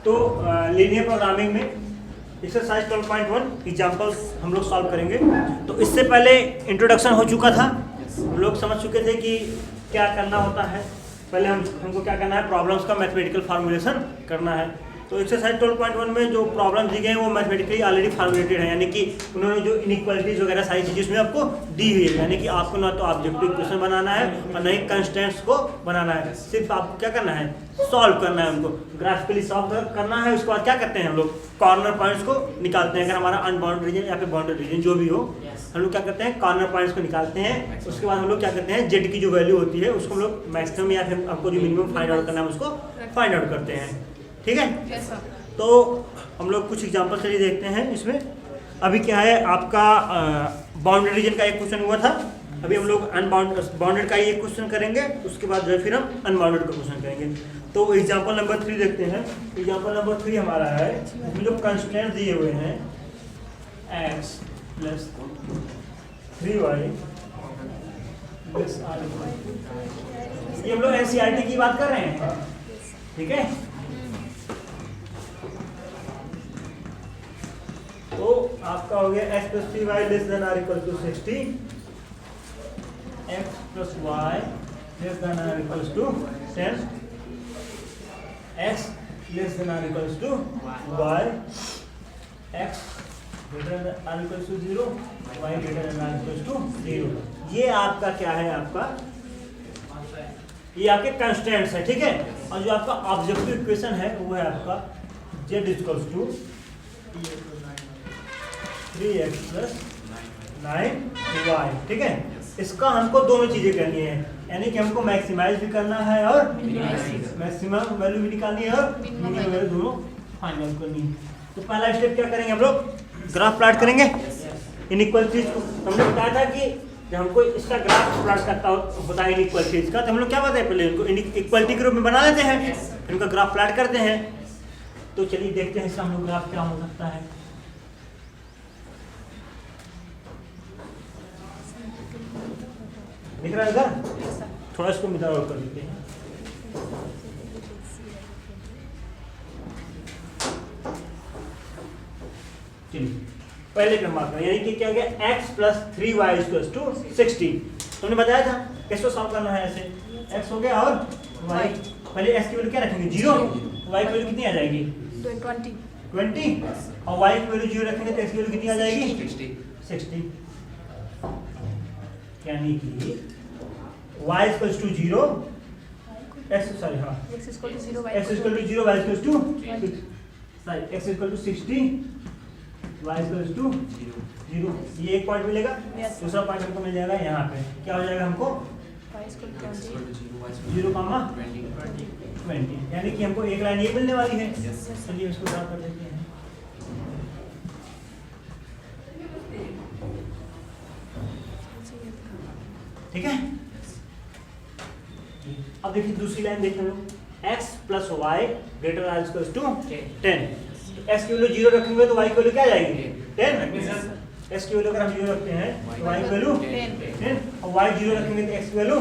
तो linear programming में exercise 12.1 examples हम लोग सॉल्व करेंगे। तो इससे पहले इंट्रोडक्शन हो चुका था, हम लोग समझ चुके थे कि क्या करना होता है। पहले हमको क्या करना है, प्रॉब्लम्स का मैथमेटिकल फार्मूलेशन करना है। तो एक्सरसाइज 12.1 में जो प्रॉब्लम्स दी गए हैं वो मैथमेटिकली ऑलरेडी फार्मुलेटेड है, यानी कि उन्होंने जो इनइक्वालिटीज वगैरह सारी चीज़ें उसमें आपको दी हुई है, यानी कि आपको ना तो ऑब्जेक्टिव इक्वेशन बनाना है और ना ही कंस्टेंट्स को बनाना है, सिर्फ आपको क्या करना है, सॉल्व करना है, उनको ग्राफिकली सॉल्व करना है। उसके बाद क्या करते हैं हम लोग, कॉर्नर पॉइंट्स को निकालते हैं। अगर हमारा अनबाउंडेड रीजन या फिर बाउंडेड रीजन जो भी हो, हम लोग क्या करते हैं, कॉर्नर पॉइंट्स को निकालते हैं। उसके बाद हम लोग क्या करते हैं, जेड की जो वैल्यू होती है उसको हम लोग मैक्सिमम या फिर आपको जो मिनिमम फाइंड आउट करना है उसको फाइंड आउट करते हैं। ठीक है, तो हम लोग कुछ एग्जांपल चलिए देखते हैं इसमें। अभी क्या है, आपका बाउंडेड रीजन का एक क्वेश्चन हुआ था, अभी हम लोग बाउंडेड का एक क्वेश्चन करेंगे, उसके बाद जो है फिर हम अनबाउंडेड का क्वेश्चन करेंगे। तो एग्जांपल नंबर 3 देखते हैं। एग्जांपल नंबर 3 हमारा है, इसमें जो कंस्ट्रेंट दिए हुए हैं x plus 3y plus r, ये हम लोग एनसीईआरटी की बात कर रहे हैं, ठीक है। तो आपका हो गया x plus 3y less than or equal to 60, x plus y less than or equal to 10, x less than or equal to y, x greater than or equal to 0, y greater than or equal to 0। ये आपका क्या है, आपका ये आपके constants है, ठीक है। और जो आपका ऑब्जेक्टिव इक्वेशन है वो है आपका z equal to 3x plus 9y, ठीक है। इसका हमको दोनों चीजें करनी है, यानी कि हमको मैक्सिमाइज भी करना है और मैक्सिमम वैल्यू भी निकालनी है और मिनिमम वैल्यू दोनों फाइंड आउट करनी है। तो पहला स्टेप क्या करेंगे, हम लोग ग्राफ प्लॉट करेंगे इनइक्वालिटीज को। हमने बताया था कि जब हमको इसका ग्राफ प्लॉट करता होता है इनइक्वालिटीज का, तो हम लोग क्या बताए, पहले इनको इक्वालिटी के रूप में बना लेते हैं, इनका ग्राफ प्लॉट करते हैं। तो चलिए देखते हैं इसका हम लोग ग्राफ क्या हो सकता है। दिख रहा है इधर, थोड़ा इसको मिटा और कर देते हैं। चलिए पहले पे मार्क करें, यानी कि क्या हो गया, x plus 3y equals to 60। तुमने बताया था कैसे सॉल्व करना है, ऐसे x हो गया और y, पहले x की वैल्यू क्या रखेंगे, 0, y की वैल्यू कितनी आ जाएगी, 20, और y की वैल्यू 0 रखेंगे तो x की वैल्यू कितनी आ जाएगी, 60। यानी कि y equals to 0, x sorry हाँ x equal to 0, y equals to sorry x equal to 60, y equals to 0। ये एक पॉइंट मिलेगा, दूसरा पॉइंट हमको मिल जाएगा यहाँ पे, क्या हो जाएगा हमको 0, 20, यानी कि हमको एक लाइन ये मिलने वाली है। चलिए इसको ड्रा कर देते हैं। ठीक है, अब देखिए दूसरी लाइन देखते हैं, x plus y greater or equals to 10। x की वैल्यू 0 रखेंगे तो y की वैल्यू क्या आ जाएगी, 10। x की वैल्यू अगर हम 0 रखते हैं तो y की वैल्यू 10, और y 0 रखेंगे तो x की वैल्यू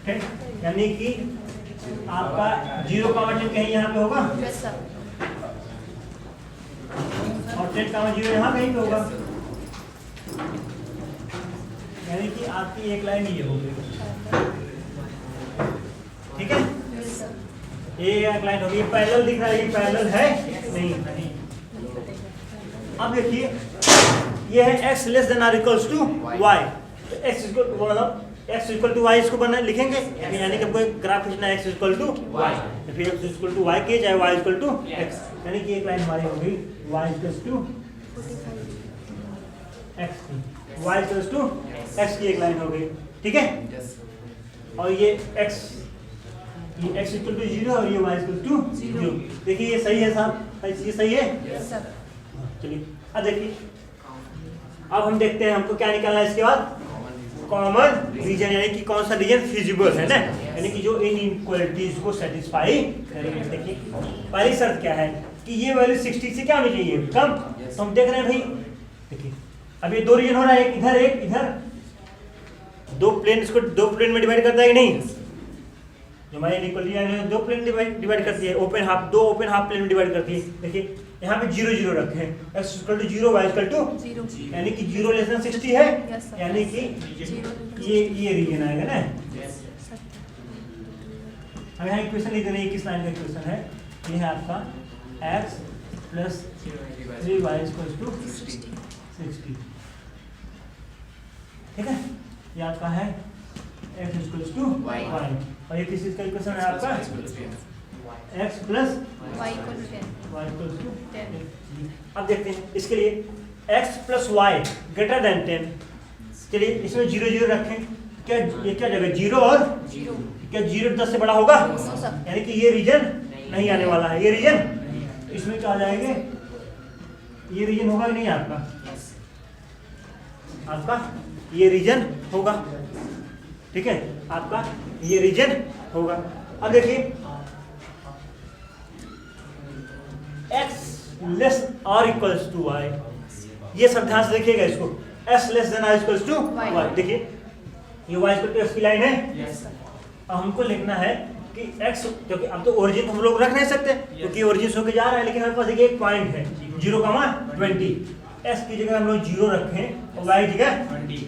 10, यानी कि आपका 0 का 10 कहीं यहाँ पे होगा और 10 का 0 यहाँ कहीं पे होगा, यानी कि आपकी एक लाइन ये हो गई, ठीक है। ये एक लाइन होगी, पैरेलल दिख रहा है, ये पैरेलल है नहीं। अब देखिए ये है x less than or equals to y, तो x इक्वल टू y इसको बना लिखेंगे, यानी कि हमको एक ग्राफ खींचना है x इक्वल टू y, फिर x इक्वल टू y के जाए y इक्वल टू x, यानी कि एक लाइन हमारी हो गई y equals to x, y equals to x की एक लाइन हो गई, ठीक है। और ये x इक्वल टू 0 और ये y इक्वल टू 0। देखिए ये सही है साहब, ये सही है। चलिए अब देखिए, अब हम देखते हैं हमको क्या निकालना है इसके बाद, कॉमन रीजन, यानी कि कौन सा रीजन फिजिबल है ना, यानी कि जो इन इनइक्वालिटीज को सेटिस्फाई करेगा। देखिए पहली शर्त क्या है कि ये वैल्यू 60 से क्या होनी चाहिए, कम। तो हम देख रहे हैं भाई, देखिए अब ये दो रीजन हो रहा है, एक इधर एक इधर, दो प्लेन, इसको दो प्लेन में डिवाइड करता है कि नहीं, जो हमारी इनइक्वालिटी है दो प्लेन डिवाइड करती है, ओपन हाफ, दो ओपन हाफ प्लेन डिवाइड करती है। देखिए यहाँ पे 0 0 रखे हैं, x equal to 0 y equal to 0, यानी कि 0 लेस देन 60 है, यानी कि ये रीजन आएगा ना। अब यहाँ इक्वेशन लिख देना, किस लाइन का इक्वेशन है, ये है आपका x plus 3y equal to 60, ठीक है। ये आपका है x इक्वल टू y, और ये किस चीज का इक्वेशन है आपका x plus y equal to 10। अब देखते हैं इसके लिए x plus y greater than 10, चलिए इसमें 0 0 रखें, क्या ये क्या जगह 0 और 0, क्या 0 10 से बड़ा होगा, यानी कि ये रीजन नहीं आने वाला है, ये रीजन, इसमें क्या आ जाएंगे, ये रीजन होगा कि नहीं आपका ये रीजन होगा, ठीक है, आपका ये रीजन होगा। अब देखिए x लेस और इक्वल्स टू y, ये सब ध्यान से देखिएगा इसको, s लेस देन और इक्वल्स टू y, देखिए ये y इक्वल टू x की लाइन है। अब हमको लिखना है कि x, क्योंकि अब तो ओरिजिन हम लोग रख नहीं सकते क्योंकि ओरिजिन होके जा रहा है, लेकिन हमारे पास एक पॉइंट है 0,20, s की जगह हम लोग 0 रखें और y की जगह 20,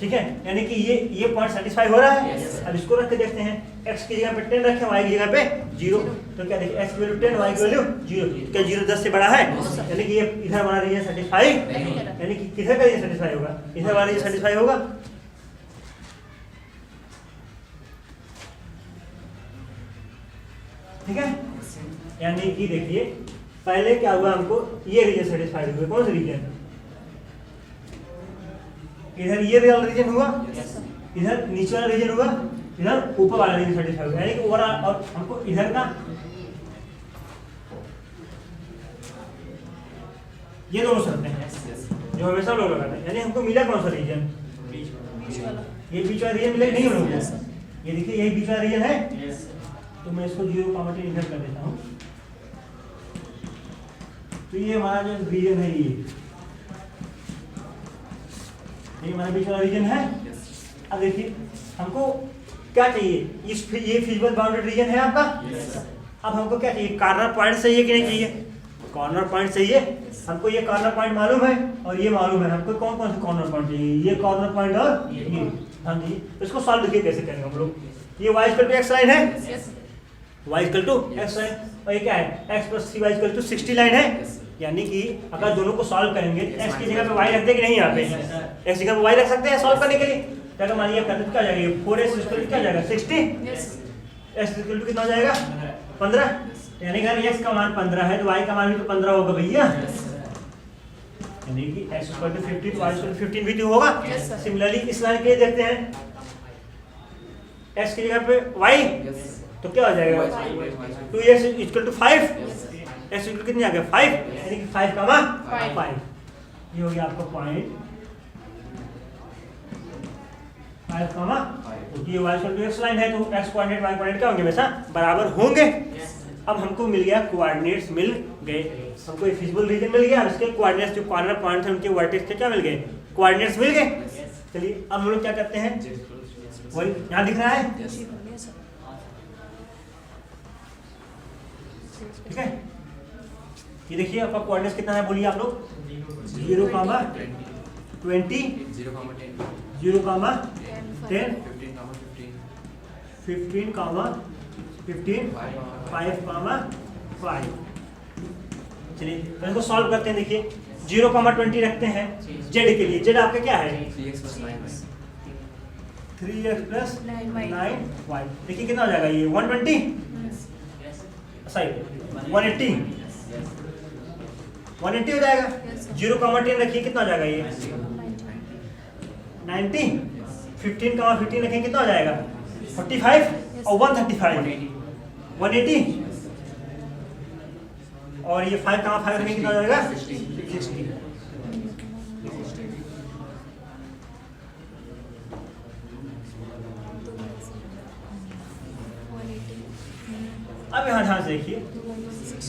ठीक है, यानी कि ये पॉइंट सेटिस्फाई हो रहा है। अब इसको रख के देखते हैं, x की जगह पे 10 रखें, y की जगह पे 0, तो क्या देखिए x की वैल्यू 10, y की वैल्यू 0, क्या 0 10 से बड़ा है, यानी कि ये इधर वाला रीजन सेटिस्फाई, यानी कि किधर का रीजन सेटिस्फाई होगा, इधर वाला रीजन सेटिस्फाई होगा। ठीक है, यानी कि देखिए पहले क्या हुआ, हमको ये रीजन सेटिस्फाइड हुआ, कौन सा रीजन, इधर ये वाला रीजन हुआ, इधर नीचे वाला रीजन हुआ, इधर ऊपर वाला रीजन सेटिस्फाई हुआ, यानी कि ओवरऑल, और हमको इधर का ये दोनों शर्तें हैं जो हमेशा लोग लगाते हैं, यानी हमको मिला कौन सा रीजन, ये बीच वाला रीजन मिला नहीं हम लोग, ये देखिए यही बीच वाला रीजन है, तो मैं इसको 0,10 इधर कर देता हूँ, तो ये हमारा जो रीजन है, ये हमारा बीच वाला रीजन है। अब देखिए हमको क्या चाहिए, ये फिजिबल बाउंड्री रीजन है आपका। अब हमको क्या चाहिए, कॉर्नर पॉइंट चाहिए कि नहीं चाहिए, कॉर्नर पॉइंट चाहिए, हमको ये कॉर्नर पॉइंट मालूम है और ये मालूम है, हमको कौन कौन से कॉर्नर पॉइंट चाहिए, ये कॉर्नर पॉइंट और ये, हाँ जी, इसको सॉल्व देखिए कैसे करेंगे हम लोग। ये y equal to x line है, y equal to x line, और ये क्या है x plus 3y equal to 60 line है, यानी कि अगर दोनों को सॉल्व करेंगे x की जगह पे y रख दे कि नहीं, यहाँ पे x की जगह पे y रख सकते हैं सॉल्व करने के लिए, तो अगर मानिए करते क्या जाएगा, 4s इक्वल टू क्या जाएगा 60, s इक्वल टू कितना हो जाएगा 15, यानी अगर x का मान 15 है तो y का मान भी तो 15 होगा भैया, यानी कि x equal to 15 y equal to 15 भी तो होगा। सिमिलरली इस लाइन के लिए देखते हैं, x की जगह पे y, तो क्या हो जाएगा 2x equal to 5, x equal कितनी आ गया 5, यानी कि 5 का मान 5, ये हो गया आपका पॉइंट 5 का मान, क्योंकि ये y equal to x line है तो x कोऑर्डिनेट y कोऑर्डिनेट क्या होंगे, हमेशा बराबर होंगे। अब हमको मिल गया कोऑर्डिनेट्स मिल गए, हमको ये फिजिबल रीजन मिल गया, इसके कोऑर्डिनेट्स जो कॉर्नर पॉइंट है उनके वर्टेक्स के क्या मिल गए, कोऑर्डिनेट्स मिल गए। चलिए अब हम लोग क्या करते हैं, वही यहाँ दिख रहा है, ठीक है, ये देखिए आपका कोऑर्डिनेट्स कितना है, बोलिए आप लोग 0,20, 0,10, 15, 5, चलिए तो इसको सॉल्व करते हैं। देखिए 0,20 रखते हैं z के लिए, z आपका क्या है 3x प्लस 9y, देखिए कितना हो जाएगा ये 120, सॉरी 180 हो जाएगा, 0,10 रखिए कितना हो जाएगा ये 90, 15 रखें कितना हो जाएगा 45 और 135 180, और ये 5 रखें कितना हो जाएगा 60। अब यहाँ ध्यान से देखिए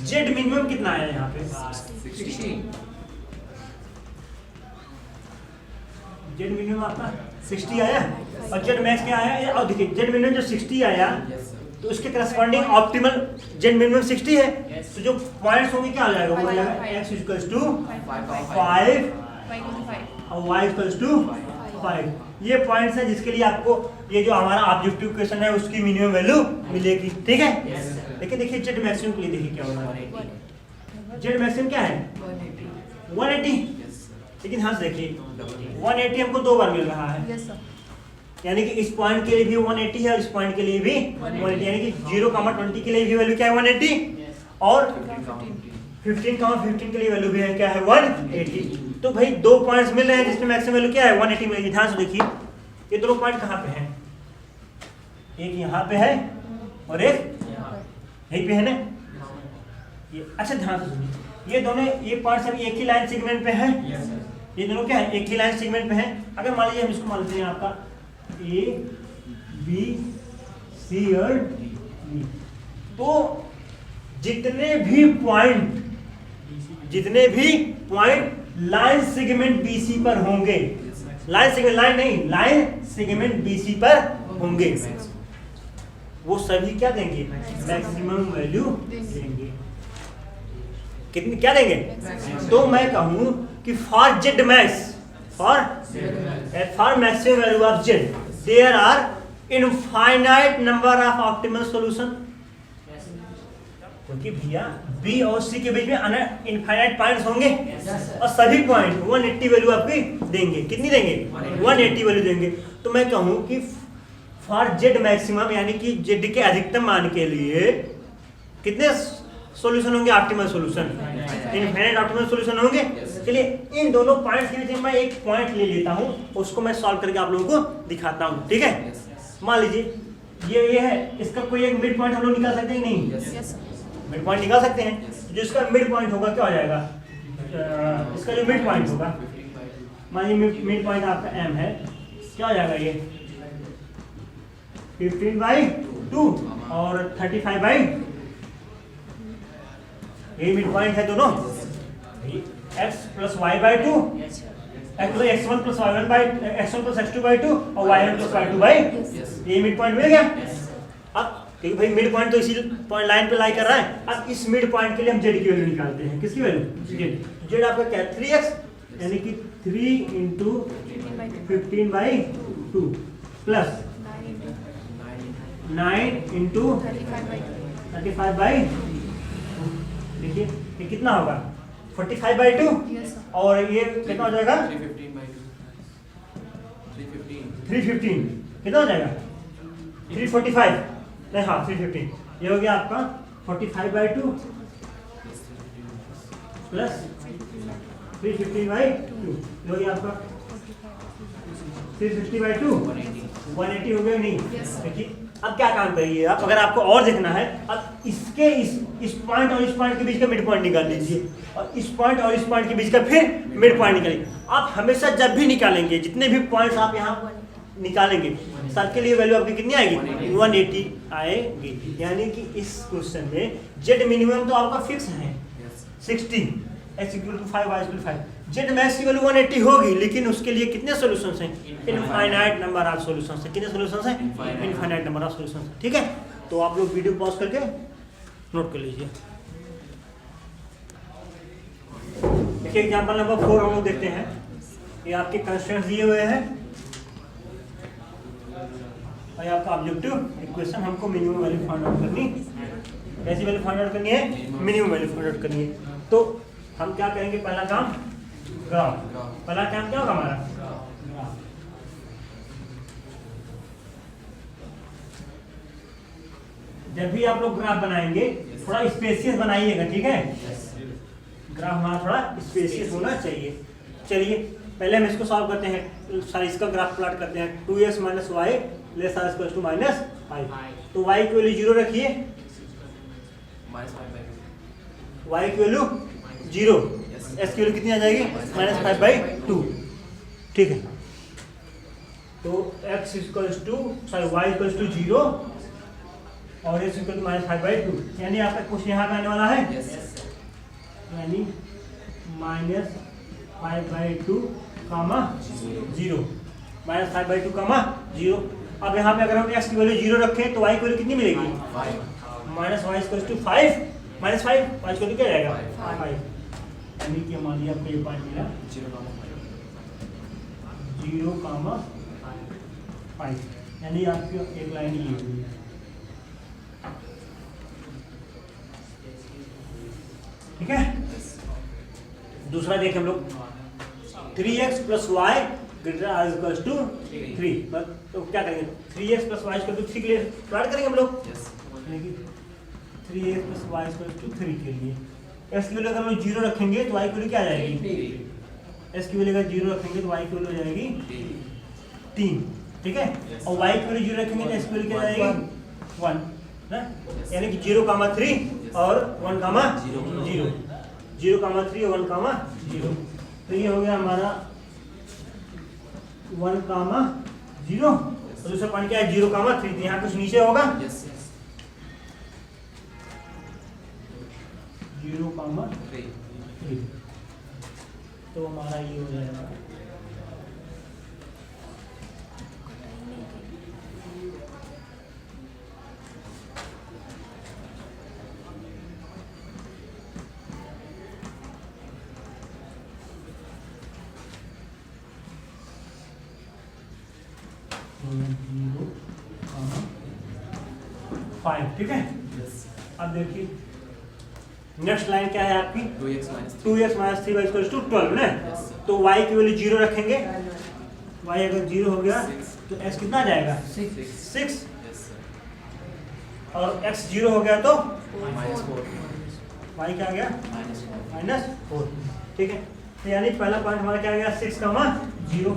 जेड मिनिमम कितना आया यहाँ पे 60, जेड मिनिमम आपका 60 आया और जेड मैक्स क्या आया, और देखिए जेड मिनिमम जो 60 आया तो उसके करस्पॉन्डिंग ऑप्टिमल जेड मिनिमम 60 है। तो जो पॉइंट्स होंगे क्या आ जाएगा, वो आ जाएगा x इक्वल्स टू 5 और y इक्वल्स टू 5। ये पॉइंट्स है जिसके लिए आपको ये जो हमारा ऑब्जेक्टिव क्वेश्चन है उसकी मिनिमम वैल्यू मिलेगी, ठीक है। लेकिन देखिए जेड मैक्सिमम के लिए देखिए क्या होगा, जेड मैक्सिमम क्या है 180। लेकिन हाँ देखिए 180 हमको 2 बार मिल रहा है, यानी कि इस पॉइंट के लिए भी 180 है और इस पॉइंट के लिए भी 180, यानी कि 0,20 के लिए भी वैल्यू क्या है 180 और 15,15 के लिए वैल्यू भी है क्या है 180। तो भाई 2 पॉइंट्स मिल रहे हैं जिसमें मैक्सिमम वैल्यू क्या है 180 मिलेगी। ध्यान से देखिए ये दोनों पॉइंट कहाँ पे हैं, एक यहाँ पे है और एक यहीं पे है ना ये। अच्छा ध्यान से सुनिए, ये दोनों ये पॉइंट्स अभी एक ही लाइन सेगमेंट पे हैं, ये दोनों क्या है एक ही लाइन सेगमेंट पे हैं। अगर मान लीजिए हम इसको मान लेते हैं आपका A B C और D, तो जितने भी पॉइंट लाइन सेगमेंट BC पर होंगे, लाइन सेगमेंट लाइन नहीं लाइन सेगमेंट BC पर होंगे, वो सभी क्या देंगे मैक्सिमम वैल्यू देंगे। कितनी क्या देंगे, तो मैं कहूं कि for Z max for maximum value of Z there are infinite number of optimal solution. क्योंकि भैया बी और सी के बीच में इनफाइनाइट पॉइंट्स होंगे और सभी पॉइंट 180 वैल्यू आपकी देंगे। कितनी देंगे 180 वैल्यू देंगे। तो मैं कहूं कि फॉर जेड मैक्सिमम यानी कि जेड के अधिकतम मान के लिए कितने सॉल्यूशन होंगे optimal solution, infinite optimal solution होंगे। चलिए इन दोनों पॉइंट्स के बीच में मैं एक पॉइंट ले लेता हूं, उसको मैं सॉल्व करके आप लोगों को दिखाता हूं, ठीक है। मान लीजिए ये है, इसका कोई एक मिड पॉइंट हम लोग निकाल सकते हैं नहीं, मिड पॉइंट निकाल सकते हैं। जो इसका मिड पॉइंट होगा क्या हो जाएगा, इसका जो मिड पॉइंट होगा मान लीजिए मिड पॉइंट आपका m है, क्या हो जाएगा ये 15/2 और 35/2, ये मिड पॉइंट है दोनों। x + y/2 x1 + x2/2 और y1 + y2/, ये मिड पॉइंट मिल गया। अब क्योंकि भाई मिड पॉइंट तो इसी पॉइंट लाइन पे लाई कर रहा है। अब इस मिड पॉइंट के लिए हम जेड की वैल्यू निकालते हैं। किसकी वैल्यू, जेड आपका क्या 3x यानी कि 3 × 15/2 प्लस 9 × 35/2। देखिए ये कितना होगा 45/2 और ये कितना हो जाएगा 315 कितना हो जाएगा 345 नहीं हाँ 315। ये हो गया आपका 45/2 प्लस 315/2, ये हो गया आपका 360/2 180 हो गया नहीं। देखिए अब क्या काम करिए आप, अगर आपको और देखना है अब इसके इस पॉइंट और इस पॉइंट के बीच का मिड पॉइंट निकाल लीजिए और इस पॉइंट और इस पॉइंट के बीच का फिर मिड पॉइंट निकालिए। आप हमेशा जब भी निकालेंगे जितने भी पॉइंट्स आप यहाँ निकालेंगे सबके लिए वैल्यू आपकी कितनी आएगी 180 आएगी। यानी कि इस क्वेश्चन में जेड मिनिमम तो आपका फिक्स है 60, x = 5 y = 5, जेड मैक्स की वैल्यू 180 होगी, लेकिन उसके लिए कितने सॉल्यूशंस हैं इनफाइनाइट नंबर ऑफ सॉल्यूशंस हैं। कितने सॉल्यूशंस हैं इनफाइनाइट नंबर ऑफ सॉल्यूशंस, ठीक है। तो आप लोग वीडियो पॉज करके नोट कर लीजिए। देखिए एग्जांपल नंबर 4 हम लोग देखते हैं। ये आपके कंस्ट्रेंट्स दिए हुए हैं और ये आपका ऑब्जेक्टिव इक्वेशन। हमको मिनिमम वैल्यू फाइंड आउट करनी, कैसी वैल्यू फाइंड आउट करनी है मिनिमम वैल्यू फाइंड आउट करनी है। तो हम क्या करेंगे, पहला काम ग्राफ। पहला काम क्या होगा हमारा ग्राफ। जब भी आप लोग ग्राफ बनाएंगे थोड़ा स्पेसियस बनाइएगा, ठीक है। ग्राफ हमारा थोड़ा स्पेसियस होना चाहिए। चलिए पहले हम इसको सॉल्व करते हैं, सारी इसका ग्राफ प्लॉट करते हैं। 2x - y ≤ -5। तो y की वैल्यू 0 रखिए, y की वैल्यू 0, s की वैल्यू कितनी आ जाएगी -5/2, ठीक है। तो x y = 0 और s = -5/2, यानी आपका क्वेश्चन यहाँ पे आने वाला है, यानी -5/2, 0 -5/2, 0। अब यहाँ पे अगर हम x की वैल्यू 0 रखें तो y की वैल्यू कितनी मिलेगी? Minus y equal to 5 minus 5 y equal to क्या जाएगा? 5। यानी कि मान लिया आपको ये पॉइंट मिला 0,5, यानी आपकी एक लाइन ये होगी। ठीक है, दूसरा देखें हम लोग 3x plus y greater or equal to 3, तो क्या करेंगे? 3x plus y equal to 3 के लिए प्लॉट करेंगे हम लोग। 3x plus y equal to 3 के लिए x की वैल्यू अगर हम लोग 0 रखेंगे तो y की वैल्यू क्या आ जाएगी? x की वैल्यू अगर 0 रखेंगे तो y की वैल्यू हो जाएगी 3। ठीक है, और y की वैल्यू 0 रखेंगे तो x की वैल्यू क्या आ जाएगी? 1 ना, यानी कि 0,3 और 1,0, 0,3 और 1,0। तो ये हो गया हमारा 1,0 और दूसरा पॉइंट क्या है? 0,3। तो यहाँ कुछ नीचे होगा 0,3, तो हमारा ये हो जाएगा फाइव। ठीक है, अब देखिए नेक्स्ट लाइन क्या है आपकी? 2x minus 3y equal to 12 ना। तो y की वैल्यू 0 रखेंगे, y अगर 0 हो गया तो x कितना आ जाएगा? 6, और x 0 हो गया तो y क्या आ गया? -4। ठीक है, तो यानी पहला पॉइंट हमारा क्या आ गया? 6,0,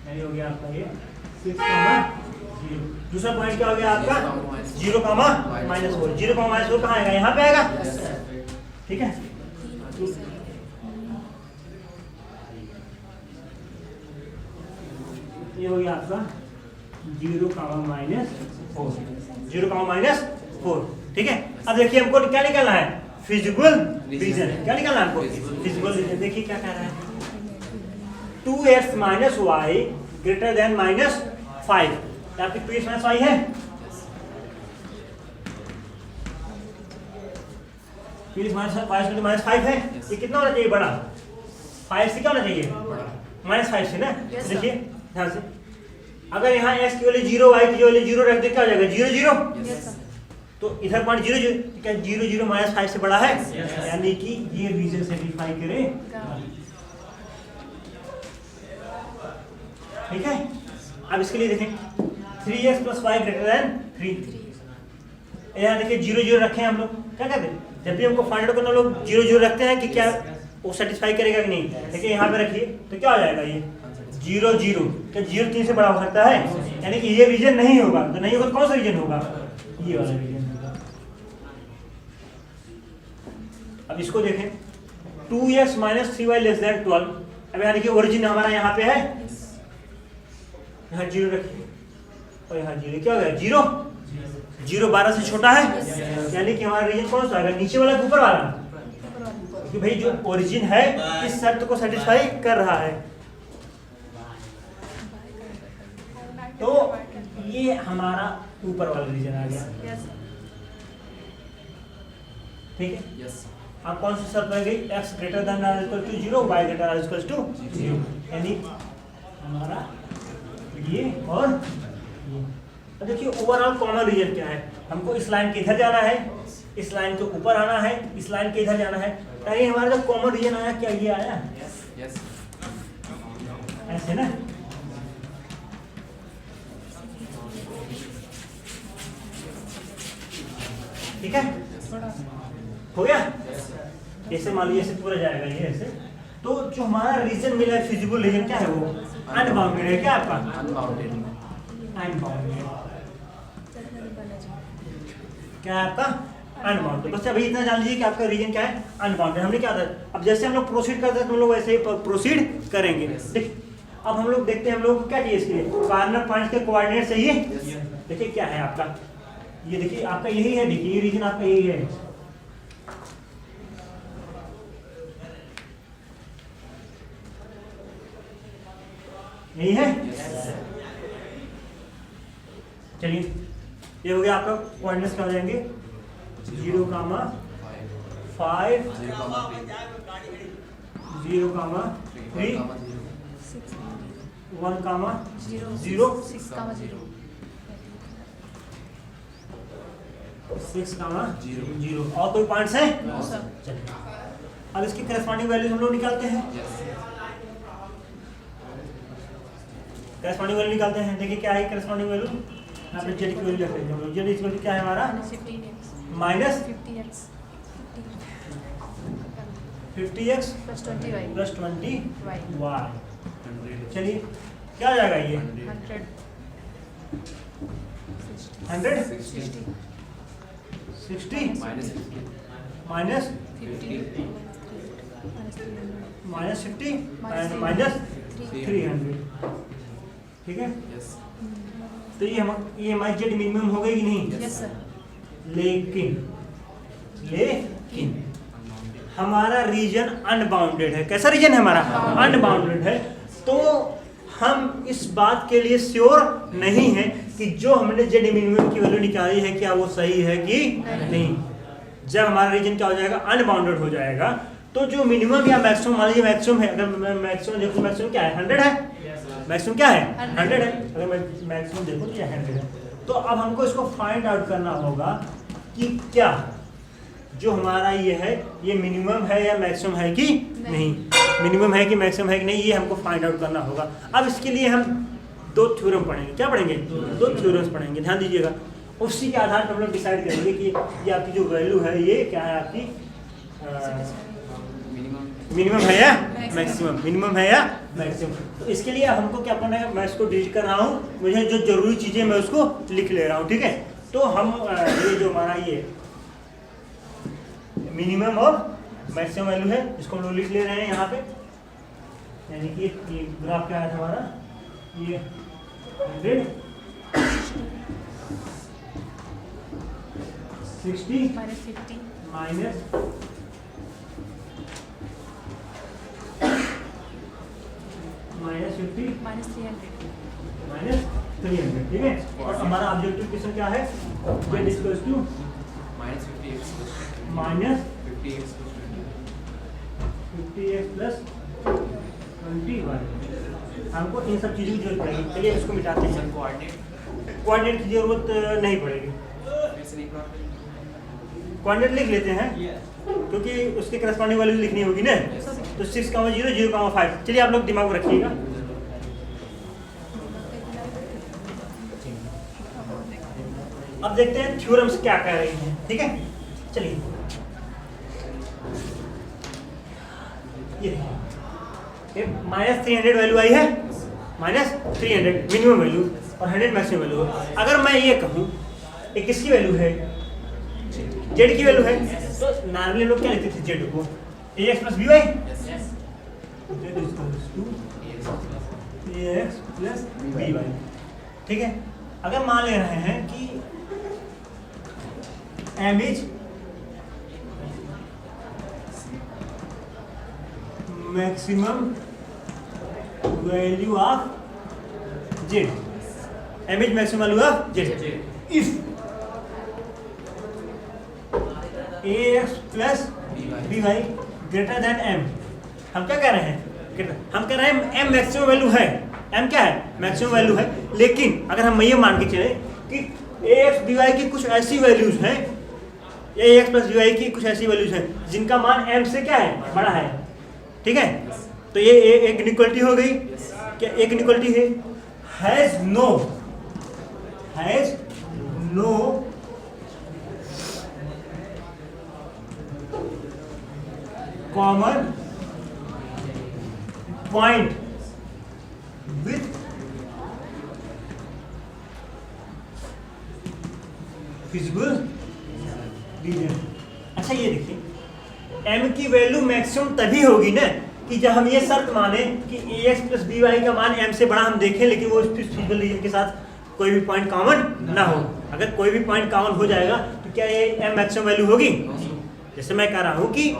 यानी हो गया आपका ये 6,0। दूसरा पॉइंट क्या हो गया आपका? 0,-4। 0,-4 कहाँ आएगा? यहाँ पे आएगा। ठीक है, ये हो गया आपका 0,-4, 0,-4। ठीक है, अब देखिए हमको क्या निकालना है? Feasible region. क्या निकालना है हमको? Feasible region. देखिए क्या कह रहा है? 2x minus Y greater then -5। आपकी 2x माइनस वाई है, 2x माइनस 5 है। ये कितना होना चाहिए? बड़ा 5 से क्या होना चाहिए? -5 से ना। देखिए ध्यान से, अगर यहाँ x की वैल्यू 0 y की वैल्यू 0 रख दे क्या हो जाएगा? 0 0। तो इधर पॉइंट 0 0, क्या 0 0 -5 से बड़ा है? यानी कि ये रीजन सेटिस्फाई करे। ठीक है, अब इसके लिए देखें 3x plus y greater then 3। यहाँ देखिए 0 0 रखे हैं हम लोग। क्या कहते हैं? जब भी हमको फाइंड आउट करना, लोग 0 0 रखते हैं कि क्या वो सेटिस्फाई करेगा कि नहीं। देखिए यहाँ पे रखिए तो क्या हो जाएगा? ये 0 0, क्या 0 3 से बड़ा हो सकता है? यानी कि ये रीजन नहीं होगा। तो नहीं होगा तो कौन सा रीजन होगा? ये वाला रीजन होगा। अब इसको देखें 2x minus 3y less then 12। अब यहाँ देखिए ओरिजिन हमारा यहाँ पे है, यहाँ 0 रखिए और यहाँ 0। क्या हो गया? 0 0 12 से छोटा है, यानी कि हमारा रीजन कौन सा आएगा? नीचे वाला ऊपर वाला? क्योंकि भाई जो ओरिजिन है इस शर्त को सेटिस्फाई कर रहा है। तो ये हमारा ऊपर वाला रीजन आ गया। ठीक है, आप कौन सी शर्त रह गई? x greater than or equal to 0, y greater or equal to 0, यानी हमारा ये और ये। अब देखिए ओवरऑल कॉमन रीजन क्या है? हमको इस लाइन के इधर जाना है, इस लाइन के ऊपर आना है, इस लाइन के इधर जाना है। यानी हमारा जो कॉमन रीजन आया क्या ये आया? ऐसे ना। ठीक है, हो गया। ऐसे मान लीजिए ऐसे पूरा जाएगा ये ऐसे। तो जो हमारा रीजन मिला है फिजिबल रीजन क्या है? वो अनबाउंडेड है। क्या आपका? अनबाउंडेड। क्या है आपका? अनबाउंडेड। बस अभी इतना जान लीजिए कि आपका रीजन क्या है? अनबाउंडेड। हमने क्या था, अब जैसे हम लोग प्रोसीड करते हैं तो हम लोग वैसे ही प्रोसीड करेंगे। देखिए अब हम लोग देखते हैं हम लोग क्या चाहिए इसके लिए? कॉर्नर पॉइंट के कोऑर्डिनेट चाहिए। देखिए क्या है आपका? ये देखिए आपका यही है। देखिए ये रीजन आपका यही है। यही है। चलिए ये हो गया आपका कोऑर्डिनेट्स क्या हो जाएंगे 0, 5, 0, 3, 1, 0, 6, 0 और कोई पॉइंट्स है? चलिए अब इसकी करस्पॉन्डिंग वैल्यूज हम लोग निकालते हैं। करस्पॉन्डिंग वैल्यू निकालते हैं। देखिए क्या है करस्पॉन्डिंग वैल्यू, यहाँ पे जेड की वैल्यू रख लेंगे हम लोग। जेड इक्वल टू क्या है हमारा माइनस 50x प्लस 20y। चलिए क्या आ जाएगा ये 100 60 माइनस 50 माइनस 300, ठीक है। तो ये हमारी जेड मिनिमम हो गई कि नहीं? Yes sir. लेकिन हमारा रीजन अनबाउंडेड है। कैसा रीजन है हमारा? अनबाउंडेड है। तो हम इस बात के लिए श्योर नहीं है कि जो हमने जेड मिनिमम की वैल्यू निकाली है क्या वो सही है कि नहीं। जब हमारा रीजन क्या हो जाएगा? अनबाउंडेड हो जाएगा। तो जो मिनिमम या मैक्सिमम, मान लीजिए मैक्सिमम है, अगर मैक्सिमम देखो, मैक्सिमम क्या है 100 है। मैक्सिमम क्या है 100 है। अगर मैं मैक्सिमम देखो तो ये 100 है। तो अब हमको इसको फाइंड आउट करना होगा कि क्या जो हमारा ये है ये मिनिमम है या मैक्सिमम है कि नहीं। मिनिमम है कि मैक्सिमम है कि नहीं, ये हमको फाइंड आउट करना होगा। अब इसके लिए हम 2 थ्योरम पढ़ेंगे। क्या पढ़ेंगे? 2 थ्योरम्स पढ़ेंगे। ध्यान दीजिएगा। उसी के आधार पर हम लोग डिसाइड करेंगे कि ये आपकी जो वैल्यू है ये क्या है, आपकी मिनिमम है या मैक्सिमम। मिनिमम है या मैक्सिमम। तो इसके लिए हमको क्या करना है, मैं इसको डिलीट कर रहा हूँ। मुझे जो जरूरी चीज़ें मैं उसको लिख ले रहा हूँ, ठीक है। तो हम ये जो हमारा ये मिनिमम और मैक्सिमम वैल्यू है इसको हम लोग लिख ले रहे हैं यहाँ पे। यानी कि ये ग्राफ क्या है हमारा, ये 100 60 माइनस 50 माइनस 300, ठीक है। और हमारा ऑब्जेक्टिव क्वेश्चन क्या है? z equals to minus 50x plus 20y। हमको इन सब चीज़ों की जरूरत पड़ेगी। चलिए इसको मिटाते हैं। कोऑर्डिनेट की जरूरत नहीं पड़ेगी। कोऑर्डिनेट लिख लेते हैं क्योंकि उसके करस्पॉन्डिंग वैल्यू लिखनी होगी ना। तो 6, 0, 0, 5। चलिए आप लोग दिमाग में रखिएगा। अब देखते हैं थ्योरम्स क्या कह रही हैं, ठीक है। चलिए ये माइनस 300 वैल्यू आई है, माइनस 300 मिनिमम वैल्यू और 100 मैक्सिमम वैल्यू। अगर मैं ये कहूँ ये किसकी वैल्यू है? जेड की वैल्यू है। तो नॉर्मली लोग क्या लिखते थे जेड को ax plus by। ax plus by, ठीक है। अगर मान ले रहे हैं कि m is maximum value of Z, m is maximum value of Z if ax plus by ग्रेटर देन m। हम क्या कह रहे हैं? हम कह रहे हैं m मैक्सिमम वैल्यू है। m क्या है? मैक्सिमम वैल्यू है। लेकिन अगर हम ये मान के चले कि ax by की कुछ ऐसी वैल्यूज हैं, ax प्लस by की कुछ ऐसी वैल्यूज हैं जिनका मान m से क्या है? बड़ा है, ठीक है। तो ये एक इनइक्वालिटी हो गई। क्या एक इनइक्वालिटी है? Has no common point with feasible region. अच्छा ये देखिए m की वैल्यू मैक्सिमम तभी होगी ना कि जब हम ये शर्त माने कि ax प्लस by का मान m से बड़ा हम देखें, लेकिन वो फिजिबल रीजन के साथ कोई भी पॉइंट कॉमन ना हो। अगर कोई भी पॉइंट कॉमन हो जाएगा तो क्या ये m मैक्सिमम वैल्यू होगी? जैसे मैं कह रहा हूँ कि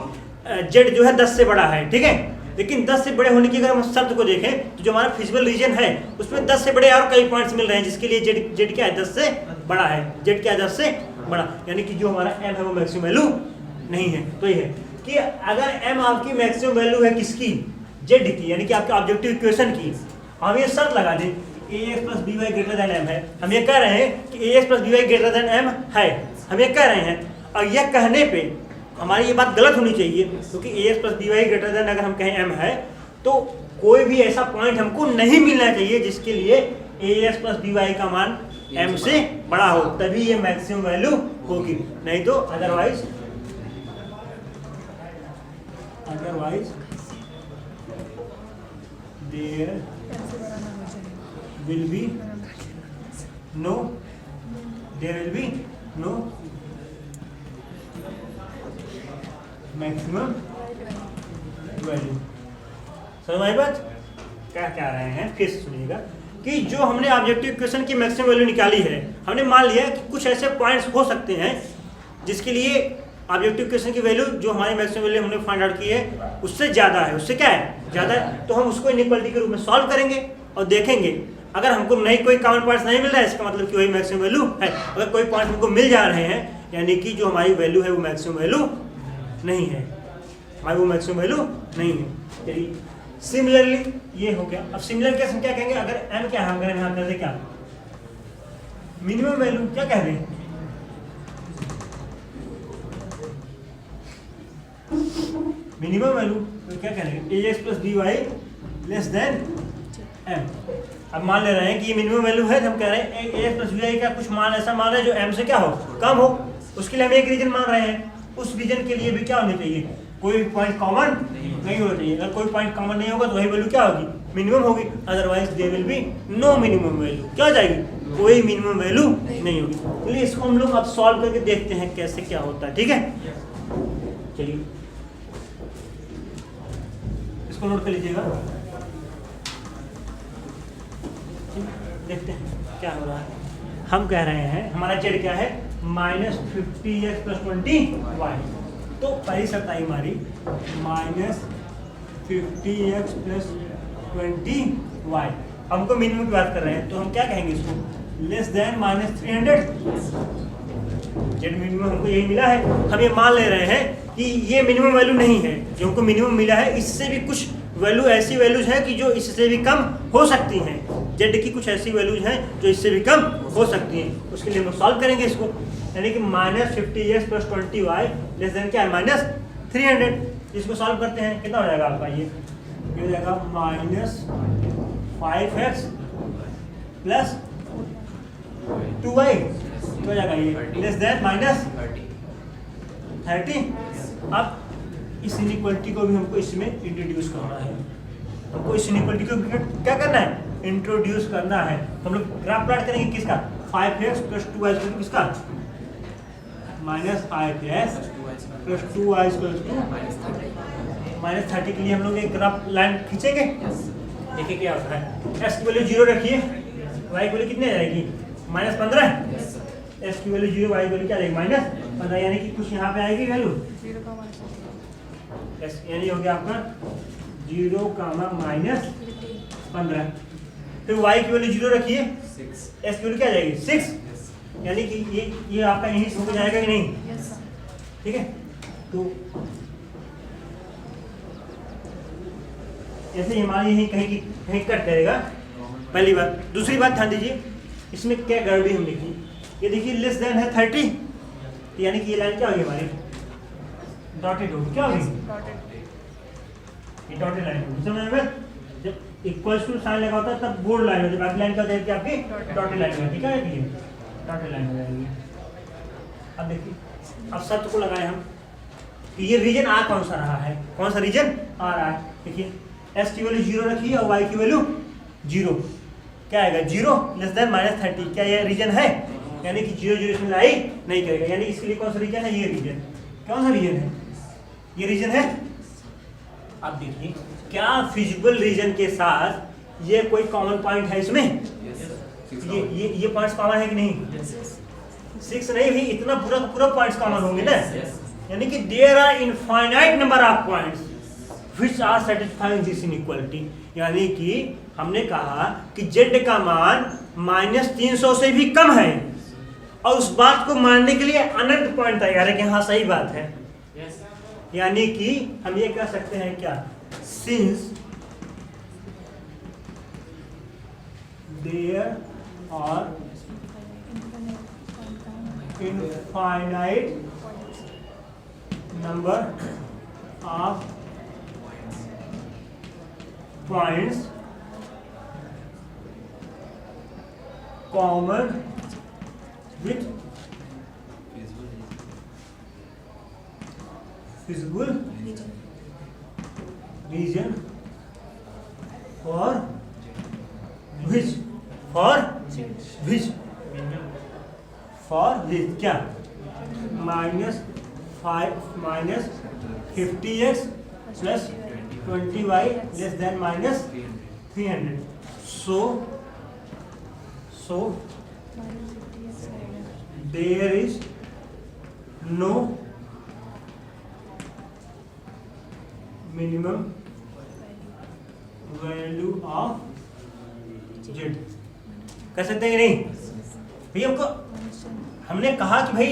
z जो है 10 से बड़ा है, ठीक है। लेकिन 10 से बड़े होने की अगर हम शर्त को देखें तो जो हमारा फिजिबल रीजन है उसमें 10 से बड़े और कई पॉइंट्स मिल रहे हैं, जिसके लिए जेड क्या है 10 से बड़ा है, जेड क्या है 10 से बड़ा, यानी कि जो हमारा एम है वो मैक्सिमम वैल्यू नहीं है। तो ये है कि अगर एम आपकी मैक्सिमम वैल्यू है किसकी, जेड की, यानी कि आपके ऑब्जेक्टिव इक्वेशन की, हम ये शर्त लगा दें ax plus B y greater than M है, हम ये कह रहे हैं कि ax plus B y greater than M है, हम ये कह रहे हैं, और यह कहने पे हमारी ये बात गलत होनी चाहिए, क्योंकि ax plus B y greater than अगर हम कहें m है तो कोई भी ऐसा पॉइंट हमको नहीं मिलना चाहिए जिसके लिए ax प्लस बी वाई का मान m से बड़ा हो, तभी ये मैक्सिमम वैल्यू होगी, नहीं तो otherwise there will be no maximum value। समझ में आई बात? क्या कह रहे हैं फिर सुनिएगा कि जो हमने ऑब्जेक्टिव इक्वेशन की मैक्सिमम वैल्यू निकाली है, हमने मान लिया कि कुछ ऐसे पॉइंट्स हो सकते हैं जिसके लिए ऑब्जेक्टिव इक्वेशन की वैल्यू जो हमारी मैक्सिमम वैल्यू हमने फाइंड आउट की है उससे ज़्यादा है, उससे क्या है ज़्यादा है, तो हम उसको इनइक्वालिटी के रूप में सॉल्व करेंगे और देखेंगे अगर हमको नहीं कोई कॉमन पॉइंट्स नहीं मिल रहा है इसका मतलब कि वही मैक्सिमम वैल्यू है, अगर कोई पॉइंट हमको मिल जा रहे हैं यानी कि जो हमारी वैल्यू है वो मैक्सिमम वैल्यू नहीं है, हमारी वो मैक्सिमम वैल्यू नहीं है। चलिए सिमिलरली ये हो गया। अब सिमिलर केस हम क्या कहेंगे, अगर m क्या हम करें यहाँ कर क्या मिनिमम वैल्यू क्या कह रहे हैं, मिनिमम वैल्यू तो क्या करेंगे ax plus B y less than m। अब मान ले रहे हैं कि ये मिनिमम वैल्यू है, तो हम कह रहे हैं ax प्लस बी वाई का कुछ मान ऐसा मान रहे हैं जो m से क्या हो कम हो, उसके लिए हम एक रीजन मान रहे हैं, उस रीजन के लिए भी क्या होनी चाहिए, कोई पॉइंट कॉमन नहीं होना चाहिए, अगर कोई पॉइंट कॉमन नहीं होगा तो वही वैल्यू क्या होगी मिनिमम होगी, otherwise there will be no minimum value, क्या हो जाएगी कोई मिनिमम वैल्यू नहीं होगी। चलिए इसको हम लोग अब सॉल्व करके देखते हैं कैसे क्या होता है, ठीक है। चलिए इसको नोट कर लीजिएगा, देखते हैं क्या हो रहा है। हम कह रहे हैं हमारा जेड क्या है -50x + 20y, तो पहली शर्त आई हमारी -50x + 20y, हमको मिनिमम की बात कर रहे हैं तो हम क्या कहेंगे इसको लेस देन -300, जेड मिनिमम हमको यही मिला है, हम ये मान ले रहे हैं कि ये मिनिमम वैल्यू नहीं है, जो हमको मिनिमम मिला है इससे भी कुछ वैल्यू ऐसी वैल्यूज हैं कि जो इससे भी कम हो सकती हैं, जेड की कुछ ऐसी वैल्यूज हैं जो इससे भी कम हो सकती हैं, उसके लिए हम सॉल्व करेंगे इसको, यानी कि -50x + 20y लेस देन क्या है -300। इसको सॉल्व करते हैं कितना हो जाएगा आपका, ये हो जाएगा -5x + 2y हो जाएगा ये लेस देन -30। अब इस इनइक्वालिटी को भी हमको इसमें इंट्रोड्यूस करना है, हमको इस इनइक्वालिटी को क्या करना है इंट्रोड्यूस करना है। हम लोग ग्राफ प्लॉट करेंगे किसका 5x + 2y किसका -5x + 2y -30 के लिए हम लोग एक ग्राफ लाइन खींचेंगे, देखिए क्या होता है। x की वैल्यू 0 रखिए, y की वैल्यू कितनी आ जाएगी -15, x की वैल्यू 0 y की वैल्यू क्या आ जाएगी -15, यानी कि कुछ यहाँ पे आएगी वैल्यू यानी हो गया आपका 0, -15। फिर y की वैल्यू 0 रखिए, s की वैल्यू क्या आ जाएगी 6, यानी कि ये आपका यहीं से हो जाएगा कि नहीं, ठीक है। तो ऐसे हमारी यहीं कहीं कट जाएगा, पहली बात। दूसरी बात ध्यान दीजिए इसमें क्या गड़बड़ी हम लिखी, ये देखिए लेस देन है 30, यानी कि ये लाइन क्या होगी हमारी डॉटेड होगी, क्या होगी ये डॉटेड लाइन होगी, समझ में। जब इक्वल टू साइन लगा होता है तब बोल्ड लाइन होती है, बाकी लाइन क्या हो जाएगी आपकी डॉटेड लाइन हो जाएगी, क्या है डॉटेड लाइन हो जाएगी। अब देखिए अब शर्त को लगाए हम कि ये रीजन आ कौन सा रहा है, कौन सा रीजन आ रहा है। देखिए s की वैल्यू 0 रखिए और y की वैल्यू 0, क्या आएगा 0 लेस देन -30, क्या ये रीजन है, यानी कि 0 0 इसमें लाई नहीं करेगा, यानी इसके लिए कौन सा रीजन है, ये रीजन, कौन सा रीजन है, ये रीजन है। अब देखिए क्या फिजिबल रीजन के साथ ये कोई कॉमन पॉइंट है इसमें, ये पॉइंट्स कॉमन है कि नहीं, 6 नहीं भी, इतना पूरा पॉइंट्स कॉमन होंगे ना, यानी कि there are infinite number of points, which are satisfying this inequality, यानी कि हमने कहा कि z का मान -300 से भी कम है, और उस बात को मानने के लिए अनंत पॉइंट तैयार है कि हाँ सही बात है। यानी कि हम ये कह सकते हैं क्या, since there are infinite number of points common with feasible region for which क्या -50x plus 20y less than -300. So there is no minimum value of z। कह सकते हैं कि नहीं भैया? हमको हमने कहा कि भाई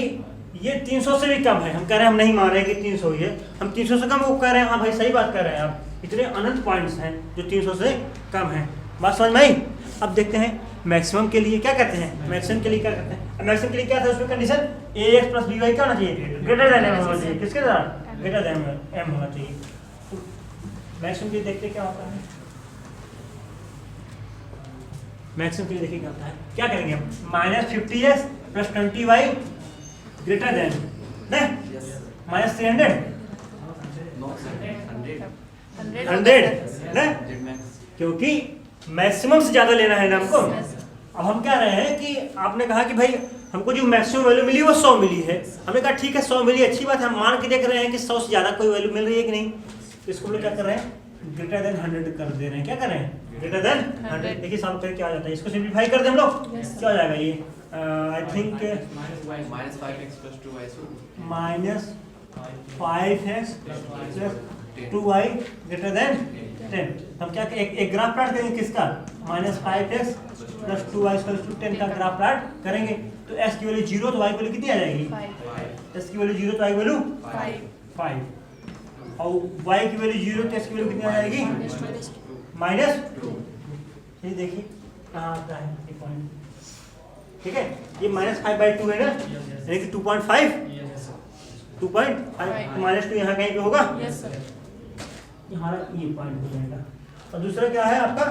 ये 300 से भी कम है, हम कह रहे हैं हम नहीं मान रहे कि 300 ही है, हम 300 से कम वो कह रहे हैं हाँ भाई सही बात कर रहे हैं आप, इतने अनंत पॉइंट्स हैं जो 300 से कम है। बात समझ में आई? अब देखते हैं मैक्सिमम के लिए क्या करते हैं। मैक्सिमम के लिए क्या करते हैं? मैक्सिमम के लिए क्या था उसमें कंडीशन, ax + by क्या होना चाहिए, ग्रेटर देन m होना चाहिए। किसके साथ? ग्रेटर देन m होना चाहिए। मैक्सिमम के लिए देखते क्या होता है, मैक्सिमम के लिए देखिए क्या होता है, क्या करेंगे हम, -50x + 20y ग्रेटर देन -300 100 क्योंकि मैक्सिमम से ज्यादा लेना है ना हमको। अब हम कह रहे हैं कि आपने कहा कि भाई हमको जो मैक्सिमम वैल्यू मिली वो 100 मिली है, हमने कहा ठीक है 100 मिली, अच्छी बात है, हम मान के देख रहे हैं कि 100 से ज्यादा कोई वैल्यू मिल रही है कि नहीं। तो इसको हम लोग क्या कर रहे हैं, ग्रेटर देन 100 कर दे रहे हैं। क्या कर रहे हैं, ग्रेटर देन 100। देखिए सामने करके क्या आ जाता है, इसको सिंपलीफाई कर दे हम लोग, क्या हो जाएगा ये, I think -5x + 2y greater than 10। हम क्या एक ग्राफ प्लॉट करेंगे किसका, -5x + 2y = 10 का ग्राफ प्लॉट करेंगे। तो s की वैल्यू 0 तो y की वैल्यू कितनी आ जाएगी, s की वैल्यू 0 तो y की वैल्यू 5, और y की वैल्यू 0 तो s की वैल्यू कितनी आ जाएगी, -2। ये देखिए कहाँ आता है ये पॉइंट, ठीक है, ये -5/2 है ना, यानी कि 2.5 -2 यहाँ कहीं पे होगा, हमारा ये पॉइंट हो जाएगा। और दूसरा क्या है आपका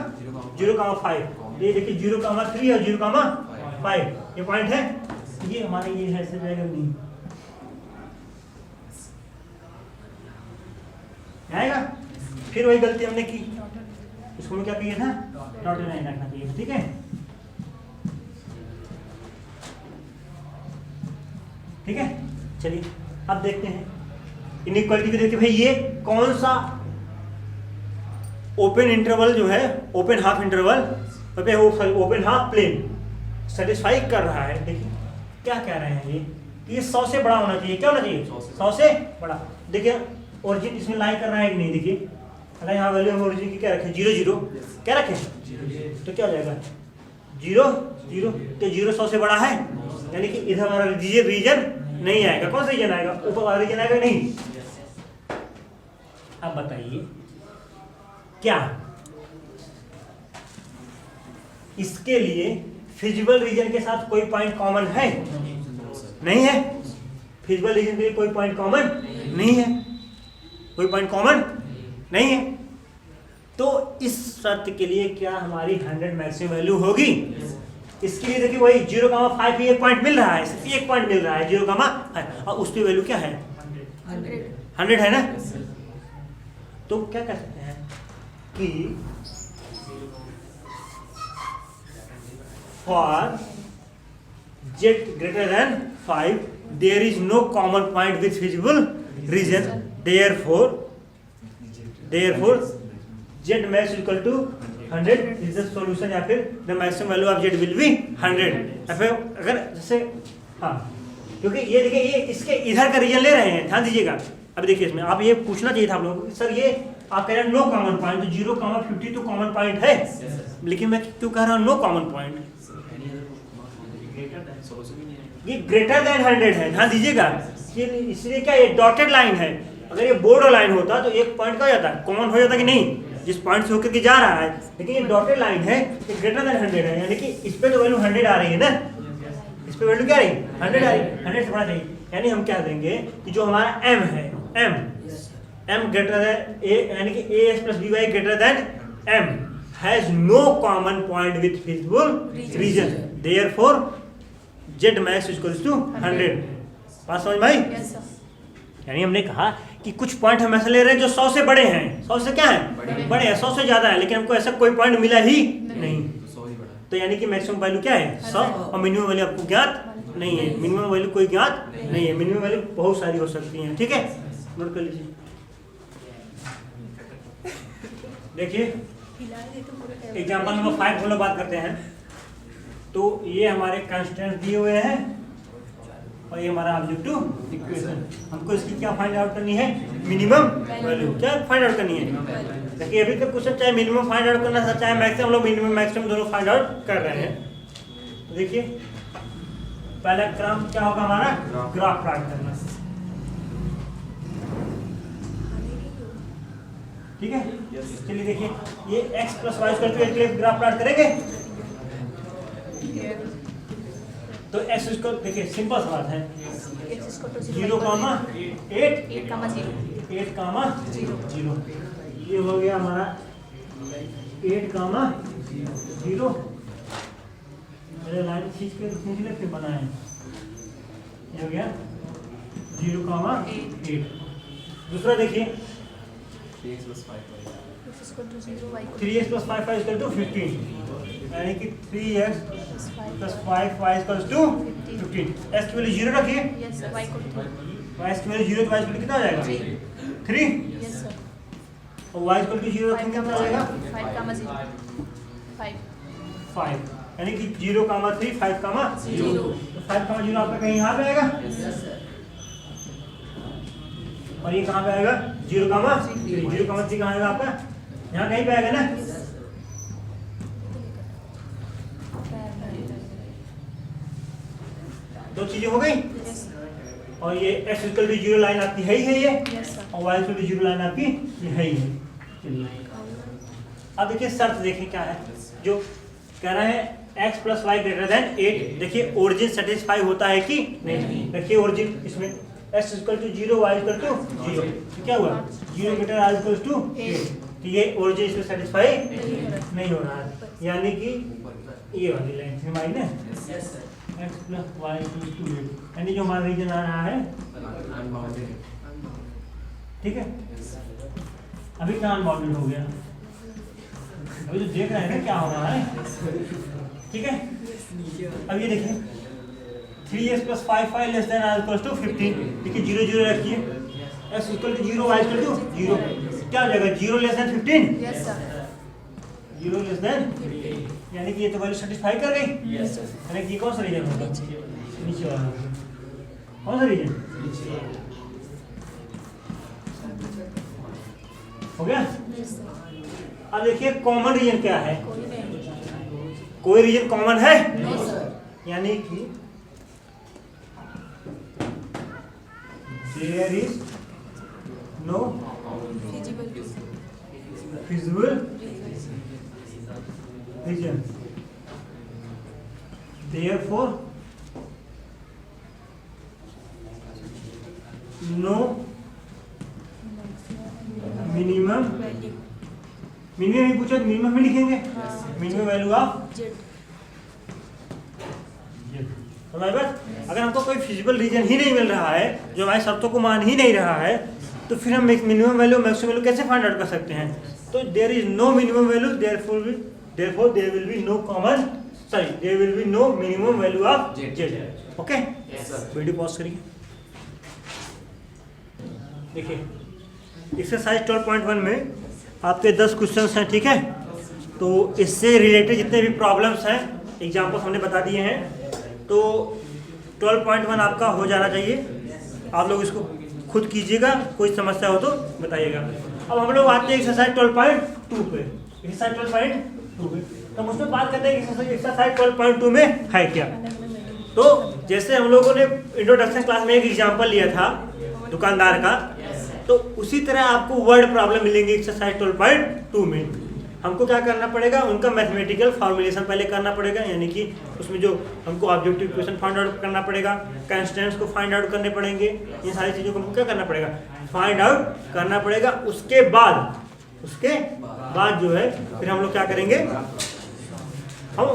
0,5, ये देखिए 0,3 और 0,5 ये पॉइंट है, ये हमारा ये है ऐसे जाएगा नहीं आएगा। फिर वही गलती हमने की, इसको क्या किया था, डॉटेड लाइन रखना चाहिए, ठीक है, ठीक है। चलिए अब देखते हैं इनइक्वालिटी को, देखते भाई ये कौन सा ओपन इंटरवल जो है, open half interval open half plane satisfy कर रहा है। देखिए क्या कह रहे हैं ये कि ये 100 से बड़ा होना चाहिए, क्या होना चाहिए, 100 से बड़ा। देखिए ओरिजिन इसमें लाई कर रहा है कि नहीं, देखिए अगर यहाँ वैल्यू हम ओरिजिन की क्या रखें, 0 0 क्या रखें, तो क्या हो जाएगा 0 0, तो 0 100 से बड़ा है, यानी कि इधर हमारा रीजन नहीं आएगा। कौन सा रीजन आएगा, ऊपर वाला रीजन आएगा नहीं। अब बताइए क्या इसके लिए फिजिबल रीजन के साथ कोई पॉइंट कॉमन है, नहीं है, फिजिबल रीजन के लिए कोई पॉइंट कॉमन नहीं है, कोई पॉइंट कॉमन नहीं है। तो इस शर्त के लिए क्या हमारी 100 मैक्सिमम वैल्यू होगी। इसके लिए देखिए वही 0,5 पे एक पॉइंट मिल रहा है, सिर्फ एक पॉइंट मिल रहा है 0,5, और उस पे वैल्यू क्या है 100 है ना। तो क्या कर सकते हैं कि for z greater than 5 there is no common point with feasible region, therefore z max equal to 100 is the solution, या फिर the maximum value of z will be 100। या फिर अगर जैसे हाँ, क्योंकि ये देखिए ये इसके इधर का रीजन ले रहे हैं, ध्यान दीजिएगा। अब देखिए इसमें आप ये पूछना चाहिए था आप लोगों को कि सर ये आप कह रहे हैं नो कॉमन पॉइंट, तो 0,50 तो कॉमन पॉइंट है, लेकिन मैं क्यों कह रहा हूँ नो कॉमन पॉइंट? ये ग्रेटर देन 100 है, ध्यान दीजिएगा, इसलिए क्या ये डॉटेड लाइन है। अगर ये बोर्डर लाइन होता तो एक पॉइंट का हो जाता, कॉमन हो जाता कि नहीं, जिस पॉइंट से होकर के जा रहा है, लेकिन ये डॉटेड लाइन है, ये ग्रेटर देन 100 है, यानी कि इस पे तो वैल्यू 100 आ रही है ना, इस पे वैल्यू क्या आ रही है 100 आ रही है, 100 से बड़ा चाहिए, यानी हम क्या देंगे कि जो हमारा m है, m ग्रेटर देन a, यानी कि as plus by ग्रेटर देन m has no common point with feasible region, therefore z max equals to 100। बात समझ में आई? यानी हमने कहा कि कुछ पॉइंट हम ऐसे ले रहे हैं जो 100 से बड़े हैं, 100 से क्या है बड़े हैं, 100 से ज्यादा है, लेकिन हमको ऐसा कोई पॉइंट मिला ही नहीं, तो यानी कि मैक्सिमम वैल्यू क्या है 100, और मिनिमम वैल्यू आपको ज्ञात नहीं है, मिनिमम वैल्यू कोई ज्ञात नहीं है, मिनिमम वैल्यू बहुत सारी हो सकती हैं, ठीक है, नोट कर लीजिए। देखिए एग्जाम्पल नंबर 5 हम लोग बात करते हैं, तो ये हमारे कंस्टेंट दिए हुए हैं और ये हमारा ऑब्जेक्टिव इक्वेशन, हमको इसकी क्या फाइंड आउट करनी है, मिनिमम वैल्यू क्या फाइंड आउट करनी है। देखिए अभी तक क्वेश्चन चाहे मिनिमम फाइंड आउट करना था, चाहे मैक्सिमम, हम लोग मिनिमम मैक्सिमम दोनों फाइंड आउट कर रहे हैं। तो देखिए पहला क्रम क्या होगा हमारा, ग्राफ प्लॉट करना, ठीक है। चलिए देखिए ये x plus y square to 8 के लिए ग्राफ प्लॉट करेंगे, तो x स्क्वायर देखिए सिंपल सा बात है, 0,8,0, ये हो गया हमारा 8,0, मेरे लाइन खींच ले फिर बनाए, ये हो गया 0,8। दूसरा देखिए 3x plus 5y equal to 15, यानी कि 3x plus 5y equal to 15। x की वैल्यू 0 रखिए, y की वैल्यू 0 तो y इक्वल कितना हो जाएगा 3, और y इक्वल टू 0 रखेंगे कितना हो जाएगा 5, यानी कि 0,3 5,0, तो 5,0 आपका कहीं यहाँ पे आएगा, और ये कहाँ पे आएगा 0,3 कहाँ आएगा आपका, यहाँ कहीं पे आएगा ना। दो चीजें हो गई, और ये x इक्वल टू 0 लाइन आपकी है ही है ये, और y इक्वल टू 0 लाइन आपकी ये है ही है। चलिए अब देखिए शर्त देखिए क्या है, जो कह रहे हैं x plus y greater than 8। देखिए ओरिजिन सेटिस्फाई होता है कि नहीं, देखिए ओरिजिन इसमें x equal to 0 y equal to 0, तो क्या हुआ 0 ग्रेटर r इक्वल टू 8, तो ये ओरिजिन इसमें सेटिस्फाई नहीं हो रहा है, यानी कि ये वाली लाइन से हमारी ना x plus y equal to 8, यानी जो हमारा रीजन आ रहा है, ठीक है, अभी क्या अनबाउंडेड हो गया, अभी तो देख रहे हैं ना क्या हो रहा है, ठीक है। अब ये देखिए 3x plus 5y less than r equals to 15, देखिए 0 0 रखिए, x equal to 0 y equal to 0, क्या हो जाएगा 0 less than 15, 0 less than, यानी कि ये तो वैल्यू सेटिस्फाई कर गई, यानी कि कौन सा रीजन होगा नीचे वाला, कौन सा रीजन हो गया। अब देखिए कॉमन रीजन क्या है, कोई रीजन कॉमन है, यानी कि there is no feasible region, therefore no minimum ही पूछा, मिनिमम में लिखेंगे, मिनिमम वैल्यू ऑफ z। अगर हमको कोई फिजिबल रीजन ही नहीं मिल रहा है, जो हमारी शर्तों को मान ही नहीं रहा है, तो फिर हम मिनिमम वैल्यू मैक्सिमम वैल्यू कैसे फाइंड आउट कर सकते हैं। तो there is no minimum value, therefore there will be no common, sorry there will be no minimum value of z। Okay, video pause करिए। देखिए एक्सरसाइज 12.1 में आपके 10 क्वेश्चंस हैं, ठीक है। तो इससे रिलेटेड जितने भी प्रॉब्लम्स हैं, एग्जाम्पल्स हमने बता दिए हैं, तो 12.1 आपका हो जाना चाहिए। आप लोग इसको खुद कीजिएगा, कोई समस्या हो तो बताइएगा। अब हम लोग आते हैं एक्सरसाइज 12.2 पे। एक्सरसाइज 12.2 पे तो हम उसमें बात करते हैं कि एक्सरसाइज 12.2 में है क्या। तो जैसे हम लोगों ने इंट्रोडक्शन क्लास में एक एग्जांपल लिया था दुकानदार का, तो उसी तरह आपको वर्ड प्रॉब्लम मिलेंगी एक्सरसाइज 12.2 में। हमको क्या करना पड़ेगा, उनका मैथमेटिकल फॉर्मुलेशन पहले करना पड़ेगा, यानी कि उसमें जो हमको ऑब्जेक्टिव इक्वेशन फाइंड आउट करना पड़ेगा, कंस्टेंट्स को फाइंड आउट करने पड़ेंगे, ये सारी चीज़ों को हमको क्या करना पड़ेगा, फाइंड आउट करना पड़ेगा। उसके बाद जो है फिर हम लोग क्या करेंगे, हम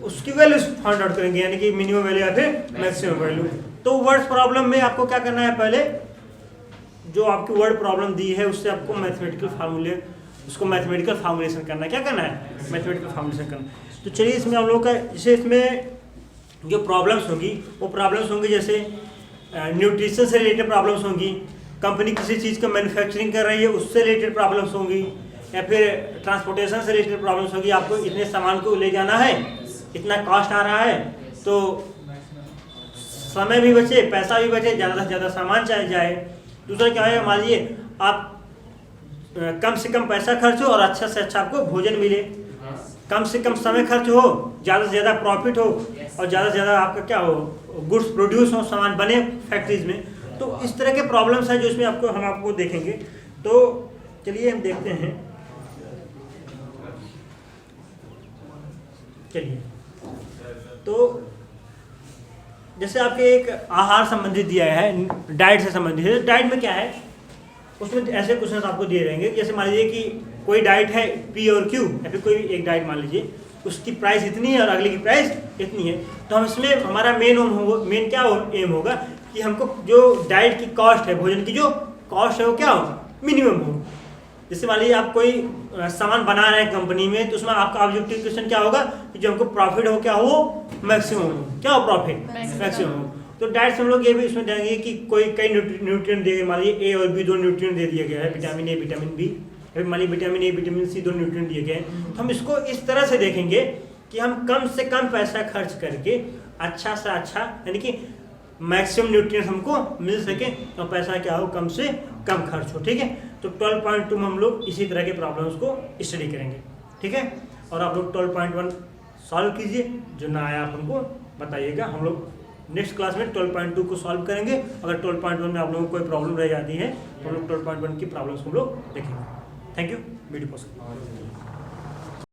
उसकी वैल्यूज फाइंड आउट करेंगे, यानी कि मिनिमम वैल्यू या फिर मैक्सिमम वैल्यू। तो वर्ड प्रॉब्लम में आपको क्या करना है, पहले जो आपकी वर्ड प्रॉब्लम दी है उससे आपको मैथमेटिकल फॉर्मुलेशन करना है। क्या करना है, मैथमेटिकल फॉर्मुलेशन करना। तो चलिए इसमें हम लोग का जैसे इसमें जो प्रॉब्लम्स होंगी वो प्रॉब्लम्स होंगी जैसे न्यूट्रिशन से रिलेटेड प्रॉब्लम्स होंगी, कंपनी किसी चीज़ का मैन्युफैक्चरिंग कर रही है उससे रिलेटेड प्रॉब्लम्स होंगी, या फिर ट्रांसपोर्टेशन से रिलेटेड प्रॉब्लम्स होगी, आपको इतने सामान को ले जाना है, इतना कॉस्ट आ रहा है, तो समय भी बचे, पैसा भी बचे, ज़्यादा से ज़्यादा सामान चाहे जाए। दूसरा क्या है, मान लीजिए आप कम से कम पैसा खर्च हो और अच्छा से अच्छा आपको भोजन मिले, कम से कम समय खर्च हो, ज़्यादा से ज़्यादा प्रॉफिट हो, और ज़्यादा से ज़्यादा आपका क्या हो, गुड्स प्रोड्यूस हो, सामान बने फैक्ट्रीज में। तो इस तरह के प्रॉब्लम्स हैं जो इसमें हम आपको देखेंगे। तो चलिए हम देखते हैं। चलिए तो जैसे आपके एक आहार संबंधित दिया है, डाइट से संबंधित है। डाइट में क्या है, उसमें ऐसे क्वेश्चन आपको दिए रहेंगे, जैसे मान लीजिए कि कोई डाइट है पी और क्यू, या फिर कोई एक डाइट मान लीजिए उसकी प्राइस इतनी है और अगले की प्राइस इतनी है। तो हम इसमें हमारा मेन क्या एम होगा कि हमको जो डाइट की कॉस्ट है, भोजन की जो कॉस्ट है वो क्या हो, मिनिमम हो। जैसे मान लीजिए आप कोई सामान बना रहे हैं कंपनी में, तो उसमें आपका ऑब्जेक्टिव क्वेश्चन क्या होगा कि जो हमको प्रॉफिट हो क्या हो, मैक्सिमम हो। क्या हो, प्रॉफिट मैक्सिमम हो। तो डाइट से हम लोग ये भी इसमें देंगे कि कोई कई न्यूट्रिएंट दिए, मान लीजिए ए और बी दो न्यूट्रिएंट दे दिया गया है, विटामिन ए विटामिन बी, मान लीजिए विटामिन ए विटामिन सी दो न्यूट्रिएंट दिए गए हैं। तो हम इसको इस तरह से देखेंगे कि हम कम से कम पैसा खर्च करके अच्छा से अच्छा, यानी कि मैक्सिमम न्यूट्रिएंट्स हमको मिल सके, तो पैसा क्या हो, कम से कम खर्च हो। ठीक है, तो 12.2 में हम लोग इसी तरह के प्रॉब्लम्स को स्टडी करेंगे। ठीक है, और आप लोग 12.1 सॉल्व कीजिए, जो ना आया आप हमको बताइएगा। हम लोग नेक्स्ट क्लास में 12.2 को सॉल्व करेंगे। अगर 12.1 में आप लोगों को कोई प्रॉब्लम रह जाती है तो हम लोग 12.1 की प्रॉब्लम्स हम लोग देखेंगे। थैंक यू, वीडियो पसंद।